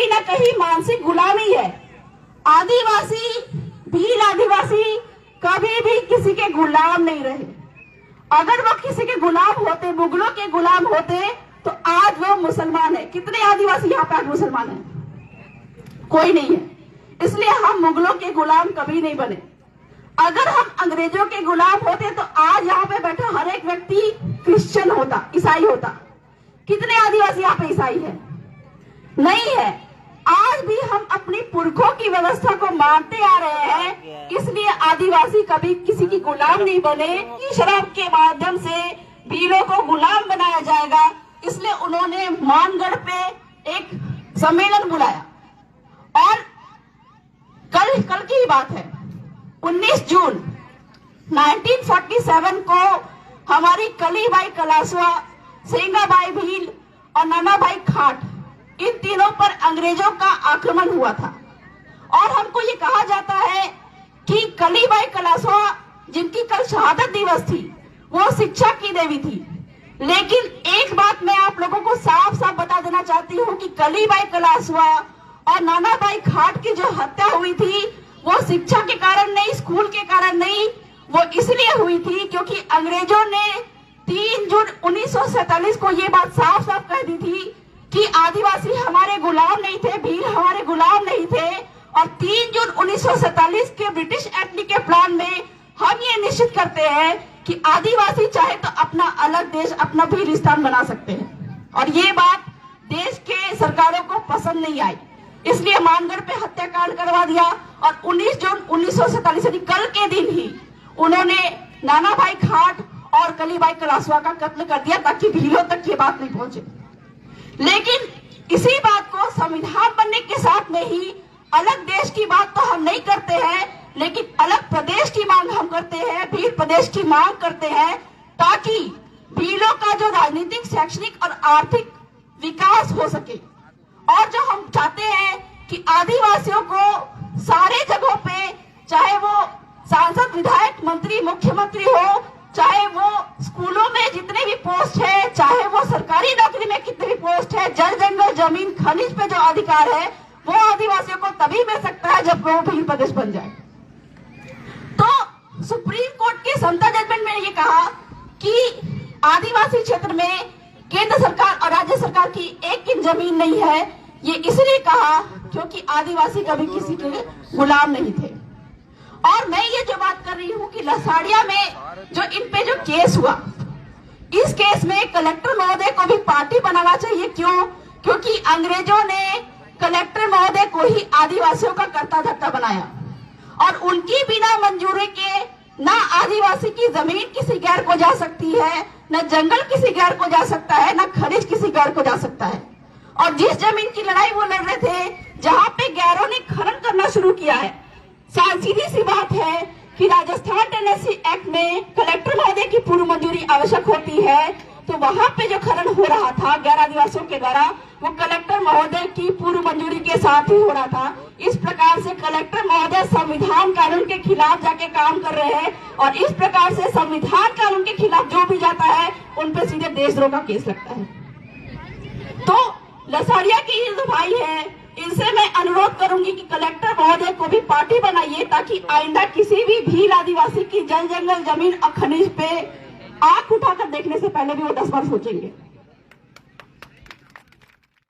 कहीं ना कहीं मानसिक गुलामी है। आदिवासी, भील आदिवासी कभी भी किसी के गुलाम नहीं रहे। अगर वो किसी के गुलाम होते, मुगलों के गुलाम होते, तो आज वो मुसलमान है। कितने आदिवासी यहाँ पे आज मुसलमान हैं? कोई नहीं है। इसलिए हम मुगलों के गुलाम कभी नहीं बने। अगर हम अंग्रेजों के गुलाम होते तो आज यहाँ पे बैठा हर एक व्यक्ति क्रिश्चियन होता, ईसाई होता। कितने आदिवासी यहाँ पे ईसाई है? नहीं है। आज भी हम अपनी पुरखों की व्यवस्था को मानते आ रहे हैं, इसलिए आदिवासी कभी किसी की गुलाम नहीं बने। शराब के माध्यम से भीलों को गुलाम बनाया जाएगा, इसलिए उन्होंने मानगढ़ पे एक सम्मेलन बुलाया। और कल की बात है, 19 जून 1947 को हमारी कलीबाई कलासवा, सेंगाबाई भील और नानाभाई खाट, इन तीनों पर अंग्रेजों का आक्रमण हुआ था। और हमको ये कहा जाता है कि कलीबाई कलासवा, जिनकी कल शहादत दिवस थी, वो शिक्षा की देवी थी। लेकिन एक बात मैं आप लोगों को साफ साफ बता देना चाहती हूँ कि कलीबाई कलासवा और नानाभाई खाट की जो हत्या हुई थी, वो शिक्षा के कारण नहीं, स्कूल के कारण नहीं, वो इसलिए हुई थी क्योंकि अंग्रेजों ने 3 जून 1947 को ये बात साफ साफ कह दी थी कि आदिवासी हमारे गुलाम नहीं थे, भील हमारे गुलाम नहीं थे। और 3 जून 1947 के ब्रिटिश एंटी के प्लान में हम ये निश्चित करते हैं कि आदिवासी चाहे तो अपना अलग देश, अपना भीलिस्तान बना सकते हैं। और ये बात देश के सरकारों को पसंद नहीं आई, इसलिए मानगढ़ पे हत्याकांड करवा दिया। और 19 जून 1947 यानी कल के दिन ही उन्होंने नानाभाई खाट और कलीबाई कलासवा का कत्ल कर दिया, ताकि भीलों तक ये बात नहीं पहुंचे। लेकिन इसी बात को संविधान बनने के साथ में ही, अलग देश की बात तो हम नहीं करते हैं, लेकिन अलग प्रदेश की मांग हम करते हैं, भील प्रदेश की मांग करते हैं, ताकि भीलों का जो राजनीतिक, शैक्षणिक और आर्थिक विकास हो सके। और जो हम चाहते हैं कि आदिवासियों को सारे जगहों पे, चाहे वो सांसद, विधायक, मंत्री, मुख्यमंत्री हो, चाहे वो स्कूलों में जितने भी पोस्ट है, चाहे वो सरकारी नौकरी में कितने भी पोस्ट है, जल, जंगल, जमीन, खनिज पे जो अधिकार है, वो आदिवासियों को तभी मिल सकता है जब वो भील प्रदेश बन जाए। तो सुप्रीम कोर्ट के समता जजमेंट में ये कहा कि आदिवासी क्षेत्र में केंद्र सरकार और राज्य सरकार की एक इंच जमीन नहीं है। ये इसलिए कहा क्योंकि आदिवासी कभी किसी के गुलाम नहीं थे। और मैं ये जो बात कर रही हूँ कि लसाड़िया में जो इन पे जो केस हुआ, इस केस में कलेक्टर महोदय को भी पार्टी बनाना चाहिए। क्यों? क्योंकि अंग्रेजों ने कलेक्टर महोदय को ही आदिवासियों का कर्ता धर्ता बनाया, और उनकी बिना मंजूरी के ना आदिवासी की जमीन किसी गैर को जा सकती है, न जंगल किसी गैर को जा सकता है, न खनिज किसी गैर को जा सकता है। और जिस जमीन की लड़ाई वो लड़ रहे थे, जहाँ पे गैरों ने खनन करना शुरू किया है, सीधी सी बात है कि राजस्थान टेनेसी एक्ट में कलेक्टर महोदय की पूर्व मंजूरी आवश्यक होती है। तो वहाँ पे जो खनन हो रहा था गैर आदिवासियों के द्वारा, वो कलेक्टर महोदय की पूर्व मंजूरी के साथ ही हो रहा था। इस प्रकार से कलेक्टर महोदय संविधान कानून के खिलाफ जाके काम कर रहे हैं, और इस प्रकार से संविधान कानून के खिलाफ जो भी जाता है उन पे सीधे देशद्रोह का केस लगता है। तो लसाड़िया की ये जो भाई है, इनसे मैं अनुरोध करूंगी कि कलेक्टर महोदय को भी पार्टी बनाइए, ताकि आइंदा किसी भी भील आदिवासी की जल, जंगल, जमीन और खनिज पे आंख उठाकर देखने से पहले भी वो 10 बार सोचेंगे।